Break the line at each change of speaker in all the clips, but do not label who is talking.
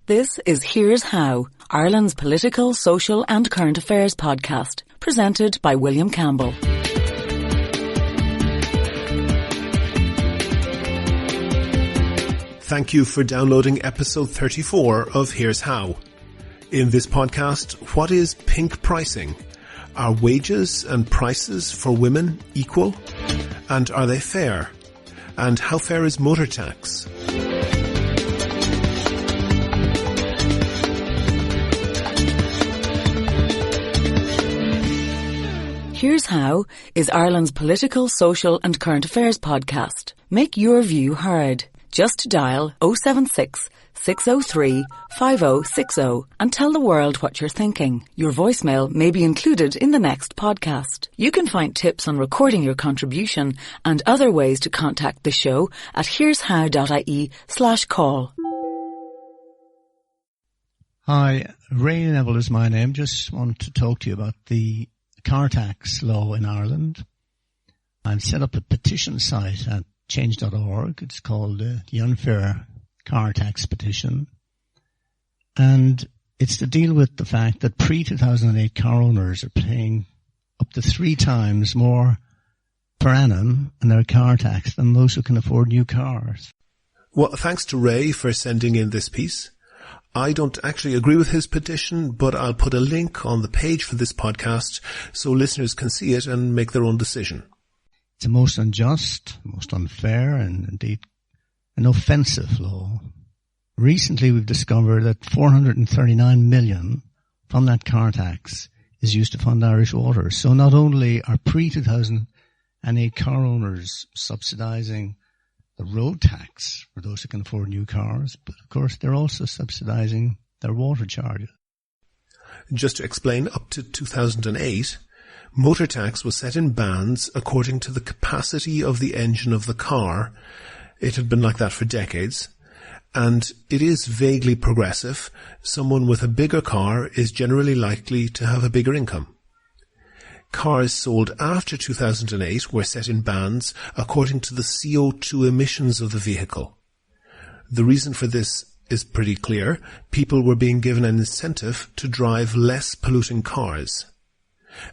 This is Here's How, Ireland's political, social and current affairs podcast, presented by William Campbell.
Thank you for downloading episode 34 of Here's How. In this podcast, what is pink pricing? Are wages and prices for women equal? And are they fair? And how fair is motor tax?
Here's How is Ireland's political, social and current affairs podcast. Make your view heard. Just dial 076 603 5060 and tell the world what you're thinking. Your voicemail may be included in the next podcast. You can find tips on recording your contribution and other ways to contact the show at here'show.ie/call.
Hi, Ray Neville is my name. Just want to talk to you about the car tax law in Ireland. I've set up a petition site at change.org. It's called the Unfair Car Tax Petition. And it's to deal with the fact that pre-2008 car owners are paying up to 3 times more per annum in their car tax than those who can afford new cars.
Well, thanks to Ray for sending in this piece. I don't actually agree with his petition, but I'll put a link on the page for this podcast so listeners can see it and make their own decision.
It's a most unjust, most unfair, and indeed an offensive law. Recently we've discovered that 439 million from that car tax is used to fund Irish Water. So not only are pre-2008 car owners subsidising the road tax for those who can afford new cars, but of course they're also subsidising their water charges.
Just to explain, up to 2008, motor tax was set in bands according to the capacity of the engine of the car. It had been like that for decades, and it is vaguely progressive. Someone with a bigger car is generally likely to have a bigger income. Cars sold after 2008 were set in bands according to the CO2 emissions of the vehicle. The reason for this is pretty clear. People were being given an incentive to drive less polluting cars.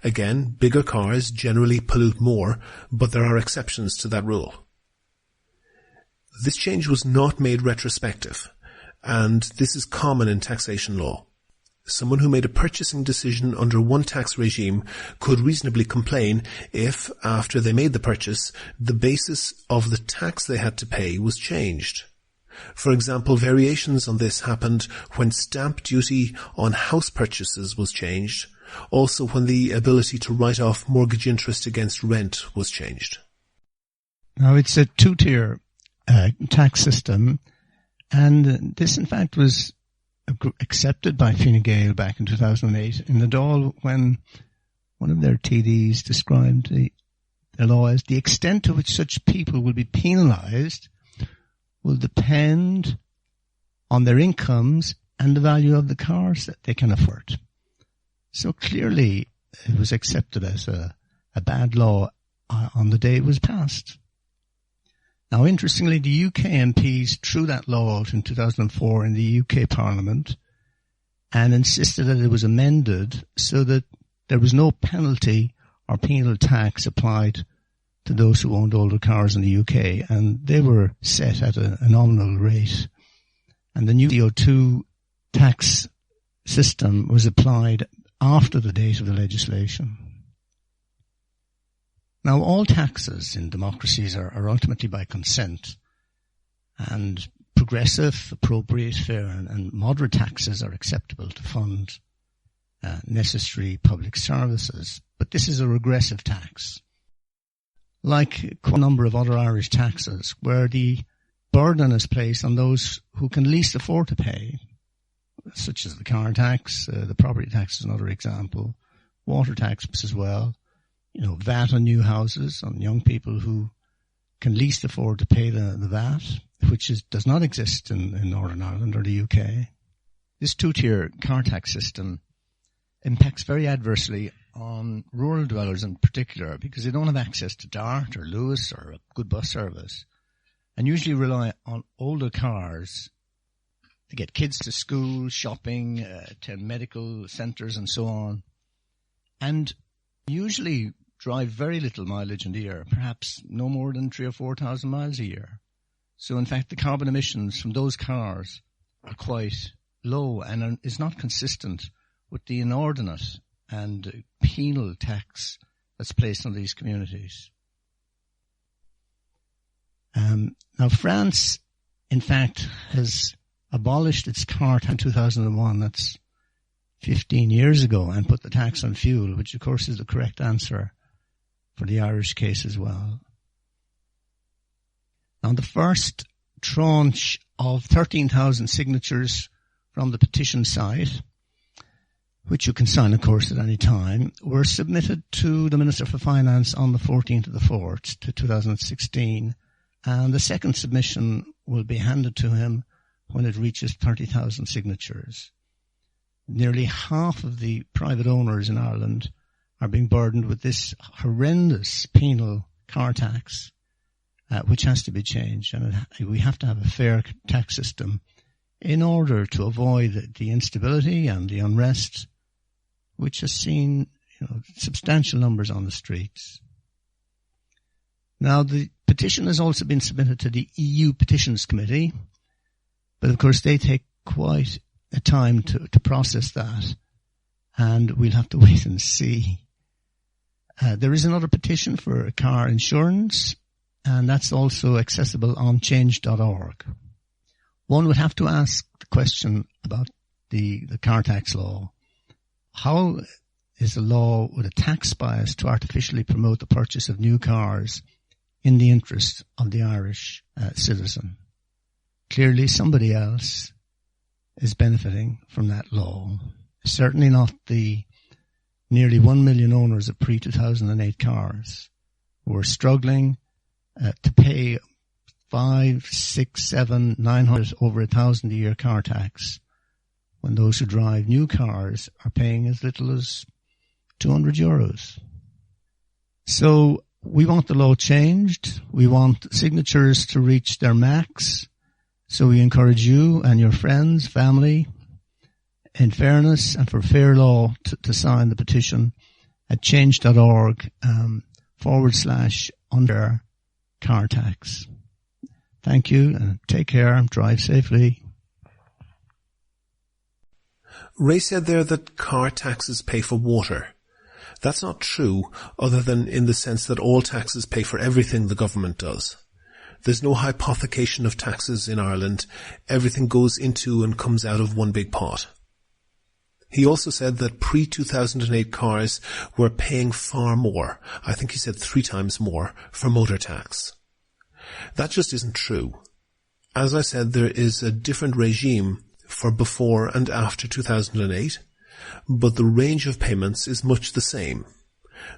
Again, bigger cars generally pollute more, but there are exceptions to that rule. This change was not made retrospective, and this is common in taxation law. Someone who made a purchasing decision under one tax regime could reasonably complain if, after they made the purchase, the basis of the tax they had to pay was changed. For example, variations on this happened when stamp duty on house purchases was changed, also when the ability to write off mortgage interest against rent was changed.
Now, it's a two-tier tax system, and this, in fact, was accepted by Fine Gael back in 2008 in the Dáil when one of their TDs described the law as the extent to which such people will be penalised will depend on their incomes and the value of the cars that they can afford. So clearly it was accepted as a bad law on the day it was passed. Now, interestingly, the UK MPs threw that law out in 2004 in the UK Parliament and insisted that it was amended so that there was no penalty or penal tax applied to those who owned older cars in the UK, and they were set at a nominal rate. And the new CO2 tax system was applied after the date of the legislation. Now, all taxes in democracies are ultimately by consent, and progressive, appropriate, fair and moderate taxes are acceptable to fund necessary public services. But this is a regressive tax, like a number of other Irish taxes, where the burden is placed on those who can least afford to pay, such as the car tax, the property tax is another example, water tax as well. VAT on new houses, on young people who can least afford to pay the VAT, which does not exist in Northern Ireland or the UK. This two-tier car tax system impacts very adversely on rural dwellers in particular because they don't have access to Dart or Lewis or a good bus service and usually rely on older cars get kids to school, shopping, attend medical centres and so on. And usually drive very little mileage in the year, perhaps no more than 3,000 or 4,000 miles a year. So in fact, the carbon emissions from those cars are quite low and is not consistent with the inordinate and penal tax that's placed on these communities. Now France, in fact, has abolished its car tax in 2001. That's 15 years ago, and put the tax on fuel, which of course is the correct answer for the Irish case as well. Now the first tranche of 13,000 signatures from the petition site, which you can sign, of course, at any time, were submitted to the Minister for Finance on the 14th of the 4th, 2016, and the second submission will be handed to him when it reaches 30,000 signatures. Nearly half of the private owners in Ireland are being burdened with this horrendous penal car tax, which has to be changed. And we have to have a fair tax system in order to avoid the instability and the unrest, which has seen, substantial numbers on the streets. Now, the petition has also been submitted to the EU Petitions Committee, but of course they take quite a time to process that, and we'll have to wait and see. There is another petition for car insurance, and that's also accessible on change.org. One would have to ask the question about the car tax law. How is the law with a tax bias to artificially promote the purchase of new cars in the interest of the Irish citizen? Clearly somebody else is benefiting from that law. Certainly not the nearly 1 million owners of pre-2008 cars who are struggling to pay 5, 6, 7, 900, over 1,000 a year car tax, when those who drive new cars are paying as little as 200 euros. So we want the law changed. We want signatures to reach their max. So we encourage you and your friends, family, in fairness and for fair law, to sign the petition at change.org /under car tax. Thank you, and take care. Drive safely.
Ray said there that car taxes pay for water. That's not true, other than in the sense that all taxes pay for everything the government does. There's no hypothecation of taxes in Ireland. Everything goes into and comes out of one big pot. He also said that pre-2008 cars were paying far more. I think he said 3 times more for motor tax. That just isn't true. As I said, there is a different regime for before and after 2008, but the range of payments is much the same.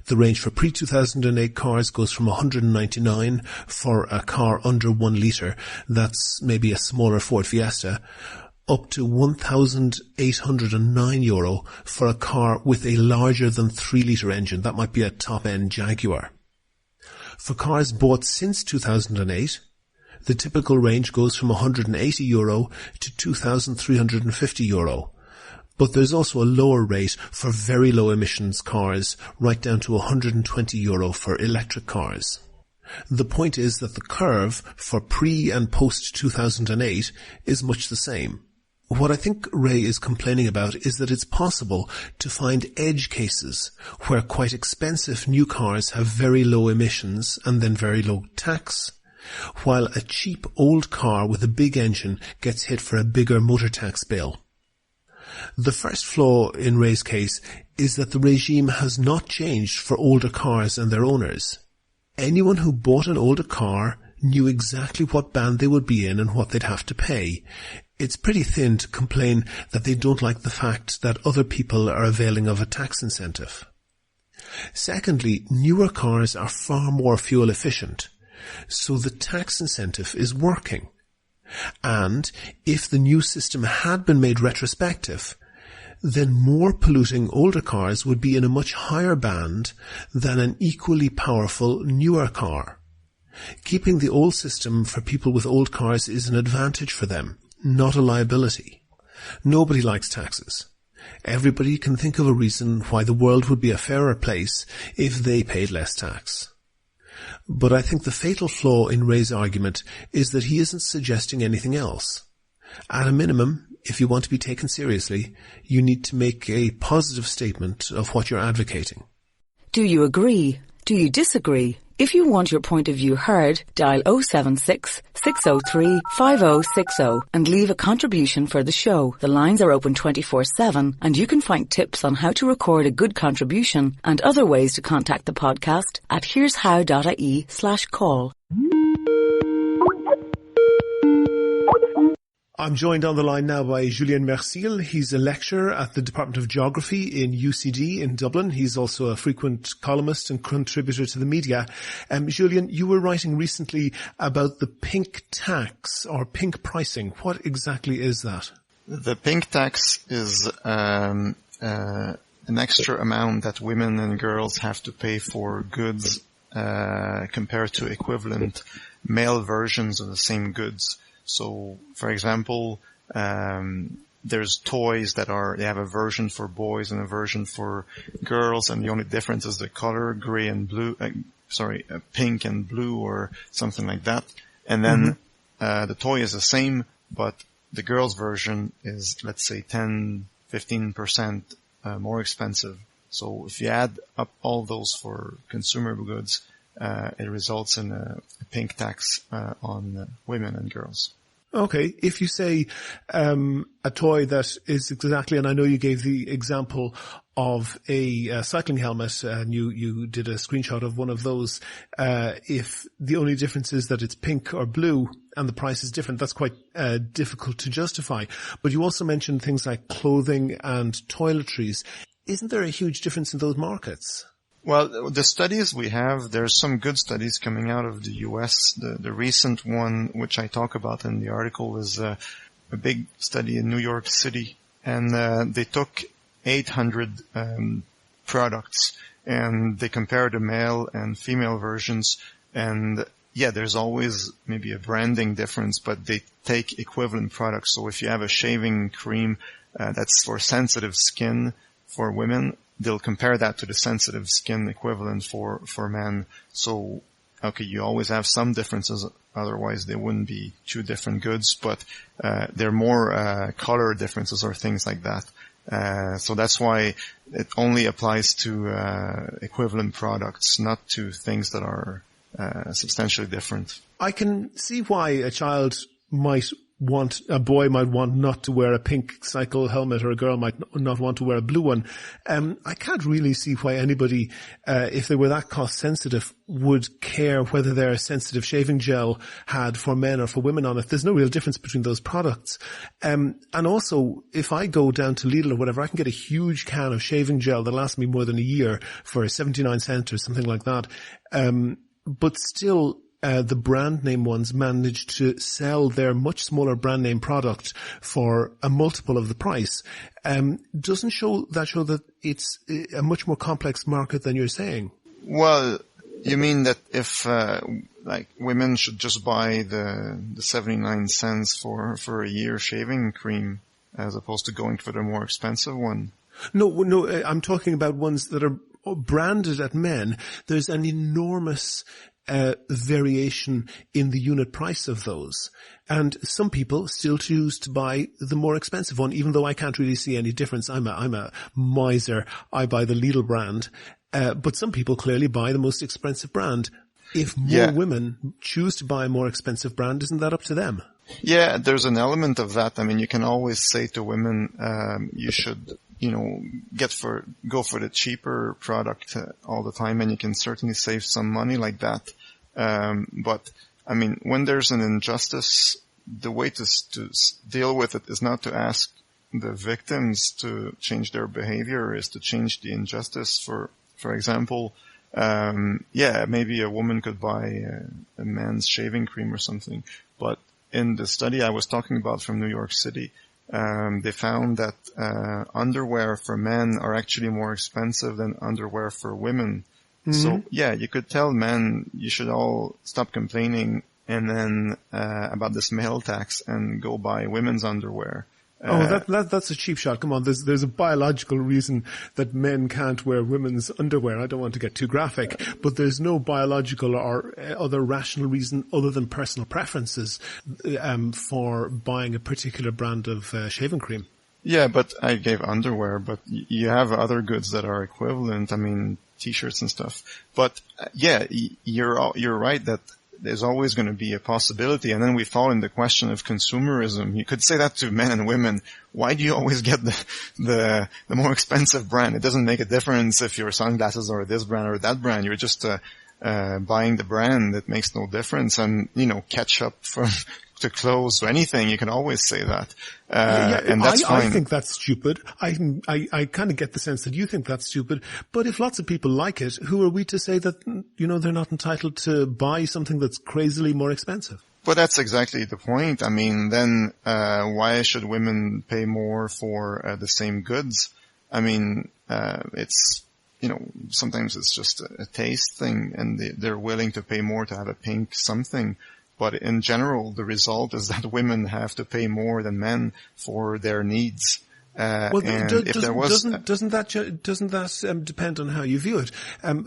The range for pre-2008 cars goes from 199 for a car under 1 litre, that's maybe a smaller Ford Fiesta, up to €1,809 for a car with a larger than 3 litre engine. That might be a top-end Jaguar. For cars bought since 2008, the typical range goes from €180 to €2,350. But there's also a lower rate for very low emissions cars, right down to €120 for electric cars. The point is that the curve for pre and post 2008 is much the same. What I think Ray is complaining about is that it's possible to find edge cases where quite expensive new cars have very low emissions and then very low tax, while a cheap old car with a big engine gets hit for a bigger motor tax bill. The first flaw in Ray's case is that the regime has not changed for older cars and their owners. Anyone who bought an older car knew exactly what band they would be in and what they'd have to pay. It's pretty thin to complain that they don't like the fact that other people are availing of a tax incentive. Secondly, newer cars are far more fuel efficient, so the tax incentive is working. And if the new system had been made retrospective, then more polluting older cars would be in a much higher band than an equally powerful newer car. Keeping the old system for people with old cars is an advantage for them, not a liability. Nobody likes taxes. Everybody can think of a reason why the world would be a fairer place if they paid less tax. But I think the fatal flaw in Ray's argument is that he isn't suggesting anything else. At a minimum, if you want to be taken seriously, you need to make a positive statement of what you're advocating.
Do you agree? Do you disagree? If you want your point of view heard, dial 076 603 5060 and leave a contribution for the show. The lines are open 24/7 and you can find tips on how to record a good contribution and other ways to contact the podcast at here'show.ie/call.
I'm joined on the line now by Julien Mercille. He's a lecturer at the Department of Geography in UCD in Dublin. He's also a frequent columnist and contributor to the media. Julien, you were writing recently about the pink tax or pink pricing. What exactly is that?
The pink tax is an extra amount that women and girls have to pay for goods compared to equivalent male versions of the same goods. So, for example, there's toys they have a version for boys and a version for girls, and the only difference is the color, gray and blue, pink and blue or something like that. And then, the toy is the same, but the girls' version is, let's say, 10-15% more expensive. So if you add up all those for consumer goods, it results in a pink tax on women and girls.
Okay, if you say a toy that is exactly, and I know you gave the example of a cycling helmet, and you did a screenshot of one of those, if the only difference is that it's pink or blue and the price is different, that's quite difficult to justify. But you also mentioned things like clothing and toiletries. Isn't there a huge difference in those markets?
Well, the studies we have, there's some good studies coming out of the US. The recent one, which I talk about in the article, is a big study in New York City. And they took 800 products, and they compared the male and female versions. And yeah, there's always maybe a branding difference, but they take equivalent products. So if you have a shaving cream that's for sensitive skin for women, they'll compare that to the sensitive skin equivalent for men. So, okay, you always have some differences, otherwise they wouldn't be two different goods, but they're more color differences or things like that. So that's why it only applies to equivalent products, not to things that are substantially different.
I can see why a boy might want not to wear a pink cycle helmet, or a girl might not want to wear a blue one. I can't really see why anybody, if they were that cost sensitive, would care whether their sensitive shaving gel had for men or for women on it. There's no real difference between those products. And also, if I go down to Lidl or whatever, I can get a huge can of shaving gel that lasts me more than a year for 79 cents or something like that. But still, the brand name ones manage to sell their much smaller brand name product for a multiple of the price. Doesn't show that it's a much more complex market than you're saying?
Well, you mean that if women should just buy the 79 cents for a year shaving cream as opposed to going for the more expensive one?
No, I'm talking about ones that are branded at men. There's an enormous variation in the unit price of those. And some people still choose to buy the more expensive one, even though I can't really see any difference. I'm a miser. I buy the Lidl brand. But some people clearly buy the most expensive brand. If more women choose to buy a more expensive brand, isn't that up to them?
Yeah, there's an element of that. I mean, you can always say to women, you should, go for the cheaper product all the time, and you can certainly save some money like that. But I mean, when there's an injustice, the way to deal with it is not to ask the victims to change their behavior, is to change the injustice. For example, maybe a woman could buy a man's shaving cream or something, but in the study I was talking about from New York City, they found that underwear for men are actually more expensive than underwear for women. Mm-hmm. So, you could tell men, you should all stop complaining and then about this male tax and go buy women's underwear.
That's a cheap shot. Come on, there's a biological reason that men can't wear women's underwear. I don't want to get too graphic, but there's no biological or other rational reason other than personal preferences for buying a particular brand of shaving cream.
Yeah, but I gave underwear, but you have other goods that are equivalent. I mean, t-shirts and stuff. But yeah, you're right that there's always going to be a possibility. And then we fall in the question of consumerism. You could say that to men and women. Why do you always get the more expensive brand? It doesn't make a difference if your sunglasses are this brand or that brand. You're just buying the brand. It makes no difference. And, ketchup to clothes or anything, you can always say that. And that's fine.
I think that's stupid. I kind of get the sense that you think that's stupid. But if lots of people like it, who are we to say that, they're not entitled to buy something that's crazily more expensive?
But that's exactly the point. I mean, then, why should women pay more for the same goods? I mean, it's, sometimes it's just a taste thing and they're willing to pay more to have a pink something. But in general, the result is that women have to pay more than men for their needs.
Doesn't that depend on how you view it?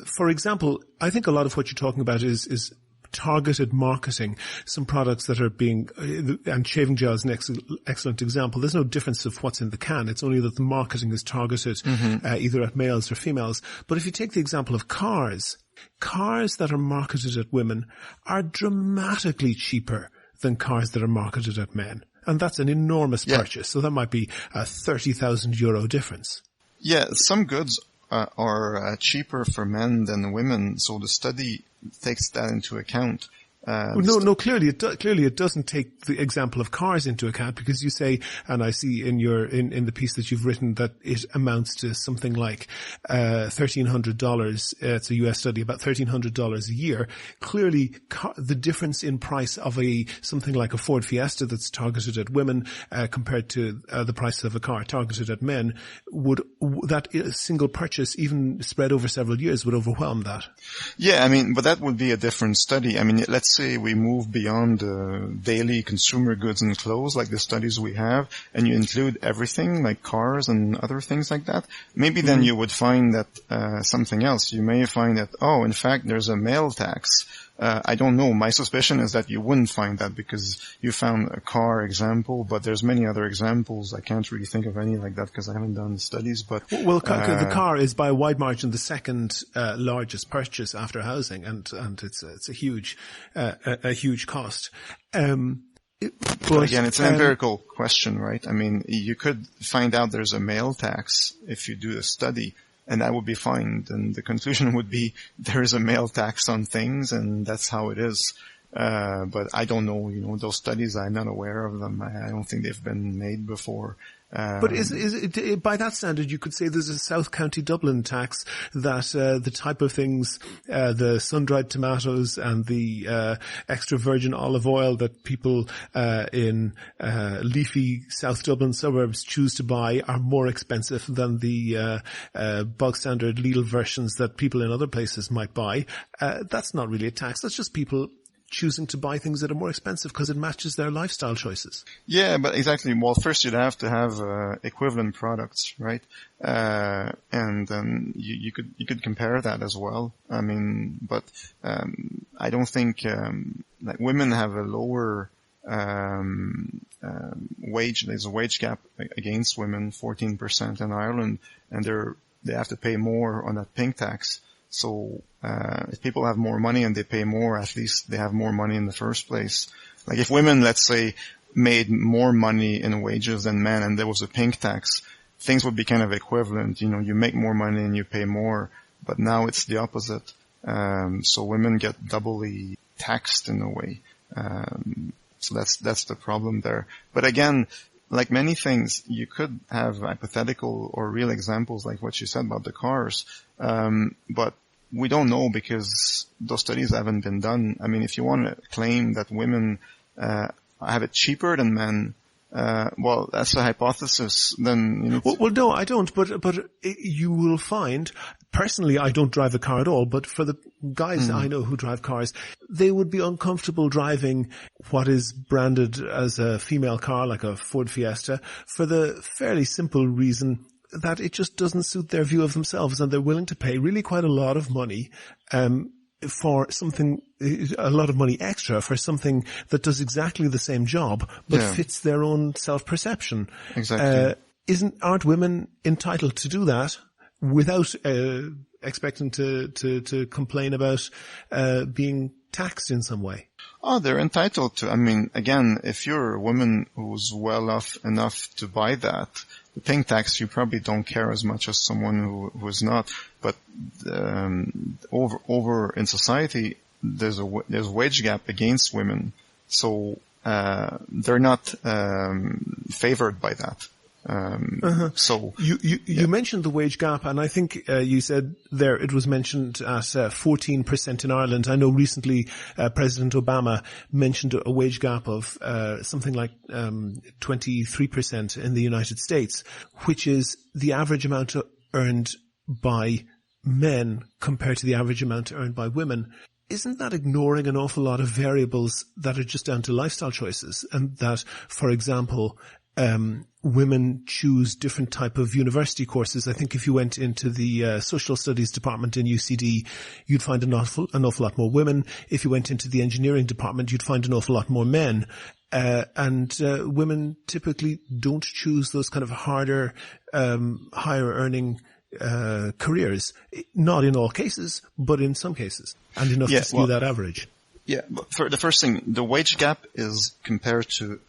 For example, I think a lot of what you're talking about is targeted marketing. Some products that are and shaving gel is an excellent example. There's no difference of what's in the can. It's only that the marketing is targeted either at males or females. But if you take the example of cars that are marketed at women are dramatically cheaper than cars that are marketed at men. And that's an enormous purchase. So that might be a €30,000 difference.
Yeah, some goods are cheaper for men than women. So the study takes that into account.
Clearly it doesn't take the example of cars into account, because you say, and I see in the piece that you've written, that it amounts to something like $1,300. It's a US study, about $1,300 a year. Clearly, the difference in price of something like a Ford Fiesta that's targeted at women compared to the price of a car targeted at men, that single purchase, even spread over several years, would overwhelm that.
Yeah, I mean, but that would be a different study. I mean, let's say we move beyond daily consumer goods and clothes, like the studies we have, and you include everything, like cars and other things like that. Maybe then you would find that something else. You may find that, in fact, there's a male tax. I don't know. My suspicion is that you wouldn't find that because you found a car example, but there's many other examples. I can't really think of any like that because I haven't done studies. But
the car is by a wide margin the second largest purchase after housing, and it's a huge cost.
But again, it's an empirical question, right? I mean, you could find out there's a male tax if you do a study. And that would be fine. And the conclusion would be there is a male tax on things, and that's how it is. But I don't know, those studies, I'm not aware of them. I don't think they've been made before.
But is it, by that standard, you could say there's a South County Dublin tax that the type of things, the sun-dried tomatoes and the extra virgin olive oil that people in leafy South Dublin suburbs choose to buy are more expensive than the bog standard Lidl versions that people in other places might buy. That's not really a tax. That's just people choosing to buy things that are more expensive because it matches their lifestyle choices.
Yeah, but exactly. Well, first you'd have to have equivalent products, right? And then you could compare that as well. I mean, but I don't think like women have a lower wage. There's a wage gap against women, 14% in Ireland, and they have to pay more on that pink tax. So, if people have more money and they pay more, at least they have more money in the first place. Like if women, let's say, made more money in wages than men and there was a pink tax, things would be kind of equivalent. You make more money and you pay more, but now it's the opposite. So women get doubly taxed in a way. So that's the problem there. But again, like many things, you could have hypothetical or real examples like what you said about the cars. But we don't know because those studies haven't been done. I mean, if you want to claim that women have it cheaper than men, Well, that's a hypothesis. Then you need
well, no, I don't. But you will find. Personally, I don't drive a car at all. But for the guys I know who drive cars, they would be uncomfortable driving what is branded as a female car, like a Ford Fiesta, for the fairly simple reason that it just doesn't suit their view of themselves, and they're willing to pay really quite a lot of money for something, a lot of money extra for something that does exactly the same job, but fits their own self-perception.
Exactly.
Aren't women entitled to do that without expecting to complain about being taxed in some way?
Oh, they're entitled to. I mean, again, if you're a woman who's well off enough to buy that, the paying tax, you probably don't care as much as someone who is not. But over in society, there's wage gap against women, so they're not favored by that. So
you mentioned the wage gap, and I think you said there it was mentioned at 14% in Ireland. I know recently President Obama mentioned a wage gap of something like 23% in the United States, which is the average amount earned by men compared to the average amount earned by women. Isn't that ignoring an awful lot of variables that are just down to lifestyle choices, and that, for example, women choose different type of university courses? I think if you went into the social studies department in UCD, you'd find an awful lot more women. If you went into the engineering department, you'd find an awful lot more men. And women typically don't choose those kind of harder, higher earning careers. Not in all cases, but in some cases, and enough to skew that average.
Yeah, but for the first thing, the wage gap is compared to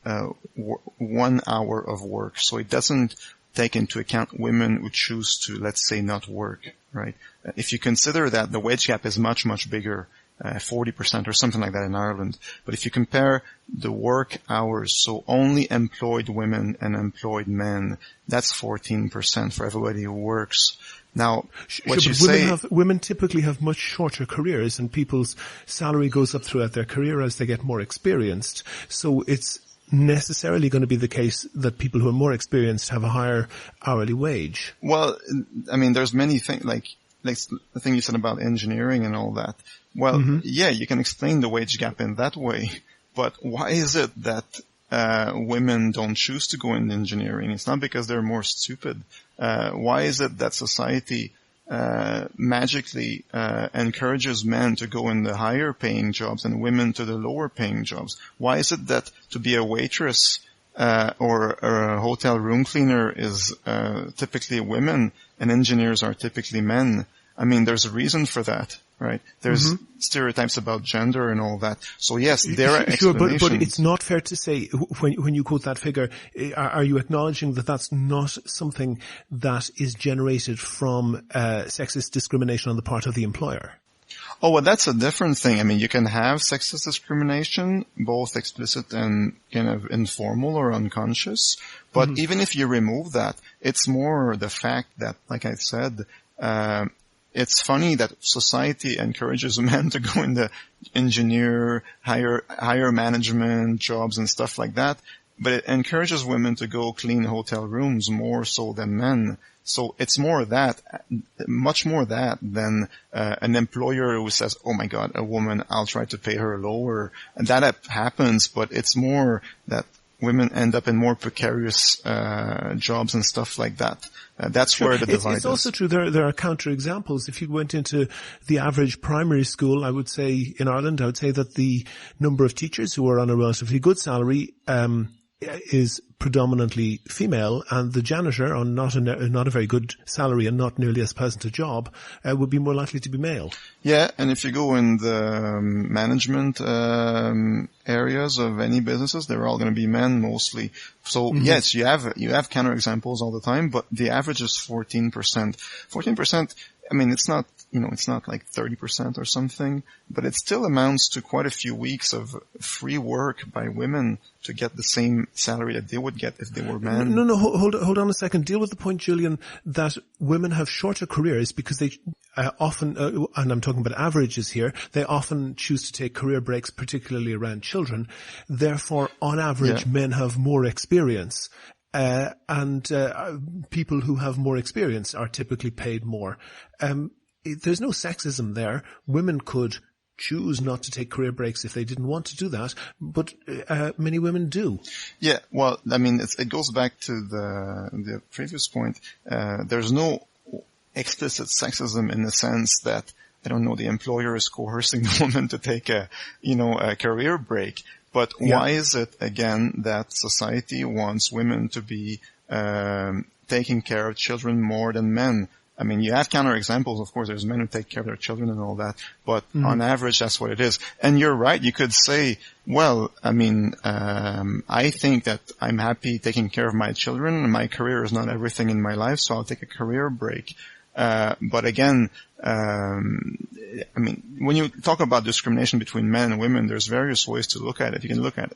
1 hour of work, so it doesn't take into account women who choose to, let's say, not work, right? If you consider that, the wage gap is much, much bigger, 40% or something like that in Ireland. But if you compare the work hours, so only employed women and employed men, that's 14% for everybody who works. Now, what you say,
women typically have much shorter careers, and people's salary goes up throughout their career as they get more experienced. So it's necessarily going to be the case that people who are more experienced have a higher hourly wage.
Well, I mean, there's many things, like the thing you said about engineering and all that. Well, yeah, you can explain the wage gap in that way, but why is it that women don't choose to go into engineering? It's not because they're more stupid. Why is it that society magically encourages men to go in the higher paying jobs and women to the lower paying jobs? Why is it that to be a waitress or a hotel room cleaner is typically women and engineers are typically men? I mean, there's a reason for that, right? There's stereotypes about gender and all that. So yes, there are explanations.
Sure, but it's not fair to say, when you quote that figure, are you acknowledging that that's not something that is generated from sexist discrimination on the part of the employer?
Oh, well, that's a different thing. I mean, you can have sexist discrimination, both explicit and kind of informal or unconscious. But even if you remove that, it's more the fact that, like I said, it's funny that society encourages men to go in the engineer, higher management jobs and stuff like that, but it encourages women to go clean hotel rooms more so than men. So it's more that, much more that than an employer who says, oh my God, a woman, I'll try to pay her lower. And that happens, but it's more that women end up in more precarious jobs and stuff like that. That's where the divide is.
It's also true there are counter-examples. If you went into the average primary school, I would say, in Ireland, I would say that the number of teachers who are on a relatively good salary is predominantly female, and the janitor on not a very good salary and not nearly as pleasant a job would be more likely to be male.
Yeah, and if you go in the management areas of any businesses, they're all going to be men mostly. So yes, you have counterexamples all the time, but the average is 14%. 14%. I mean, it's not it's not like 30% or something, but it still amounts to quite a few weeks of free work by women to get the same salary that they would get if they were men.
No, hold on a second. Deal with the point, Julian, that women have shorter careers because they often, and I'm talking about averages here, they often choose to take career breaks, particularly around children. Therefore, on average, men have more experience. And people who have more experience are typically paid more. There's no sexism there. Women could choose not to take career breaks if they didn't want to do that, but many women do.
Yeah, well, I mean, it goes back to the previous point. There's no explicit sexism in the sense that, I don't know, the employer is coercing the woman to take a career break. But why is it, again, that society wants women to be taking care of children more than men? I mean, you have counterexamples, of course. There's men who take care of their children and all that. But on average, that's what it is. And you're right. You could say, well, I mean, I think that I'm happy taking care of my children. My career is not everything in my life, so I'll take a career break. But again, I mean, when you talk about discrimination between men and women, there's various ways to look at it. You can look at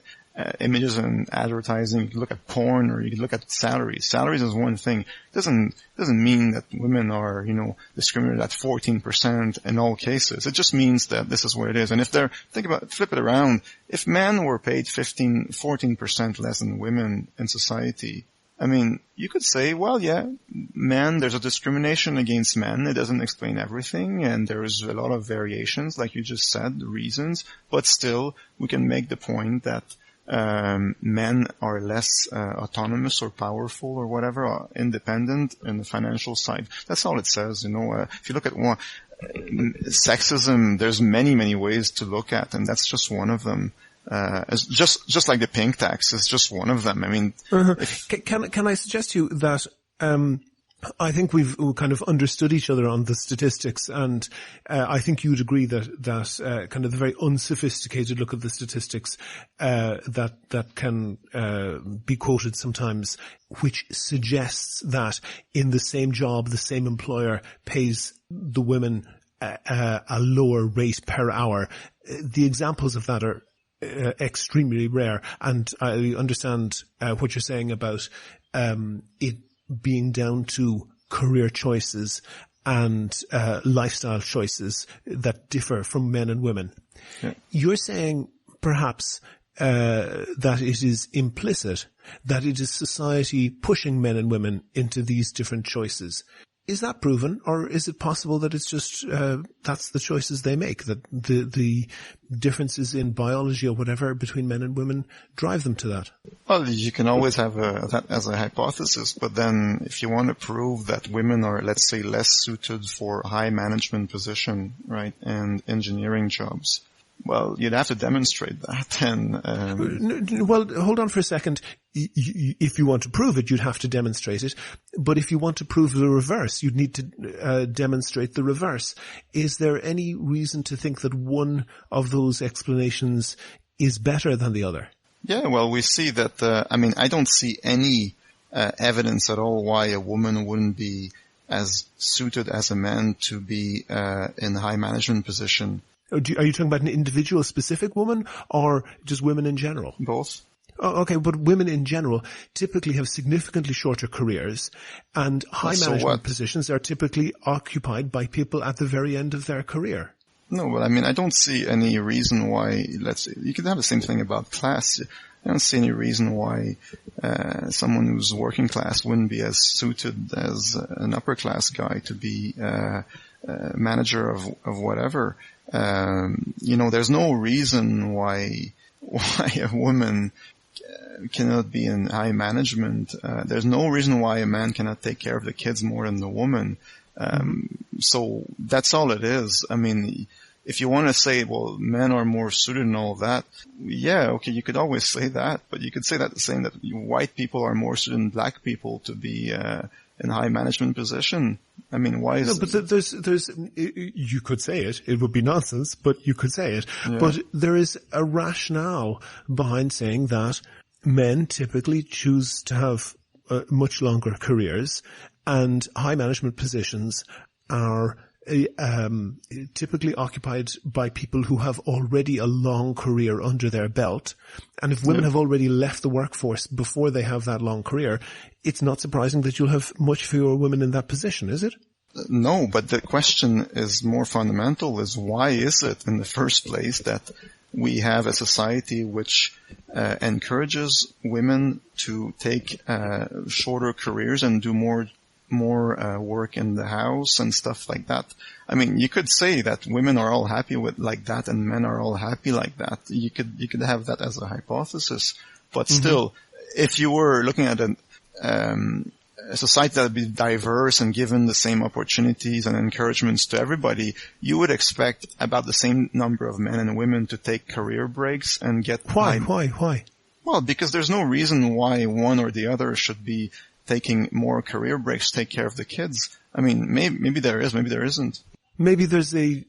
images and advertising, you can look at porn, or you can look at salaries. Salaries is one thing. It doesn't mean that women are, discriminated at 14% in all cases. It just means that this is what it is. And if flip it around, if men were paid 14% less than women in society, I mean, you could say, well, yeah, men, there's a discrimination against men. It doesn't explain everything, and there's a lot of variations, like you just said, the reasons. But still, we can make the point that men are less autonomous or powerful or whatever, or independent in the financial side. That's all it says, If you look at sexism, there's many, many ways to look at, and that's just one of them. It's just like the pink tax is just one of them. I mean,
can I suggest to you that I think we've kind of understood each other on the statistics, and I think you'd agree that kind of the very unsophisticated look at the statistics that can be quoted sometimes, which suggests that in the same job, the same employer pays the women a lower rate per hour. The examples of that are extremely rare, and I understand what you're saying about it being down to career choices and lifestyle choices that differ from men and women. Yeah. You're saying perhaps that it is implicit that it is society pushing men and women into these different choices. Is that proven, or is it possible that it's just that's the choices they make, that the differences in biology or whatever between men and women drive them to that?
Well, you can always have that as a hypothesis, but then if you want to prove that women are, let's say, less suited for high management position, right, and engineering jobs, well, you'd have to demonstrate that. And
well, hold on for a second. If you want to prove it, you'd have to demonstrate it. But if you want to prove the reverse, you'd need to demonstrate the reverse. Is there any reason to think that one of those explanations is better than the other?
Yeah, well, we see that. I don't see any evidence at all why a woman wouldn't be as suited as a man to be in a high management position.
Are you talking about an individual specific woman or just women in general?
Both.
Oh, okay, but women in general typically have significantly shorter careers, and high management positions are typically occupied by people at the very end of their career.
No, but I don't see any reason why, let's say, you could have the same thing about class. I don't see any reason why someone who's working class wouldn't be as suited as an upper class guy to be manager of whatever. There's no reason why a woman cannot be in high management. There's no reason why a man cannot take care of the kids more than the woman. So that's all it is. If you want to say, well, men are more suited and all of that, yeah, okay, you could always say that, but you could say that the same that white people are more suited than black people to be in high management position. Why is...
No, but there's, you could say it. It would be nonsense, but you could say it. Yeah. But there is a rationale behind saying that men typically choose to have much longer careers, and high management positions are typically occupied by people who have already a long career under their belt. And if women have already left the workforce before they have that long career, it's not surprising that you'll have much fewer women in that position, is it?
No, but the question is more fundamental, is why is it in the first place that we have a society which encourages women to take shorter careers and do more work in the house and stuff like that? I mean, you could say that women are all happy with like that and men are all happy like that. You could have that as a hypothesis, but still, if you were looking at a society that would be diverse and given the same opportunities and encouragements to everybody, you would expect about the same number of men and women to take career breaks and get...
Why?
Well, because there's no reason why one or the other should be taking more career breaks to take care of the kids. I mean, maybe there is, maybe there isn't.
Maybe there's a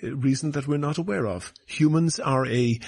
reason that we're not aware of. Humans are a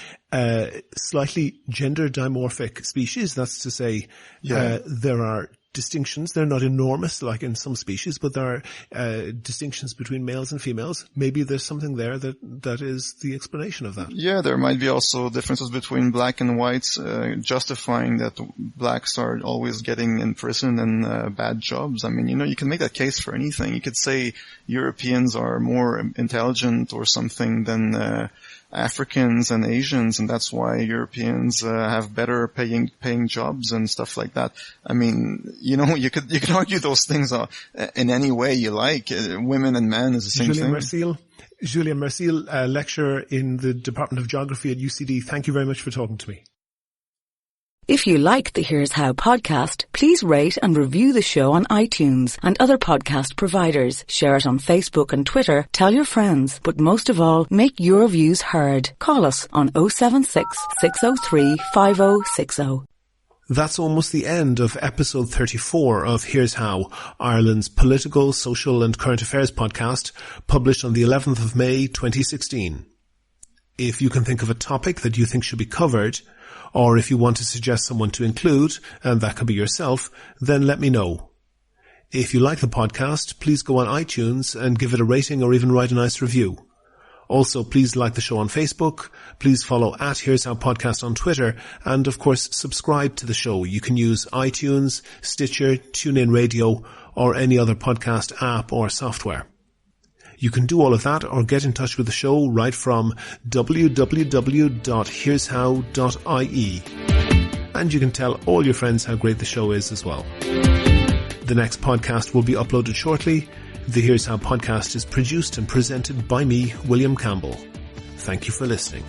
slightly gender dimorphic species. That's to say, there are distinctions. They're not enormous like in some species, but there are distinctions between males and females. Maybe there's something there that is the explanation of that.
Yeah, there might be also differences between black and whites, justifying that blacks are always getting in prison and bad jobs. I mean, you can make that case for anything. You could say Europeans are more intelligent or something than Africans and Asians, and that's why Europeans have better paying jobs and stuff like that. I mean, you could argue those things in any way you like. Women and men is the same thing.
Julien Mercille, lecturer in the Department of Geography at UCD. Thank you very much for talking to me.
If you like the Here's How podcast, please rate and review the show on iTunes and other podcast providers. Share it on Facebook and Twitter. Tell your friends. But most of all, make your views heard. Call us on 076 603 5060.
That's almost the end of episode 34 of Here's How, Ireland's political, social and current affairs podcast, published on the 11th of May 2016. If you can think of a topic that you think should be covered, or if you want to suggest someone to include, and that could be yourself, then let me know. If you like the podcast, please go on iTunes and give it a rating or even write a nice review. Also, please like the show on Facebook, please follow @Here's How Podcast on Twitter, and of course subscribe to the show. You can use iTunes, Stitcher, TuneIn Radio, or any other podcast app or software. You can do all of that or get in touch with the show right from www.here'show.ie. And you can tell all your friends how great the show is as well. The next podcast will be uploaded shortly. The Here's How podcast is produced and presented by me, William Campbell. Thank you for listening.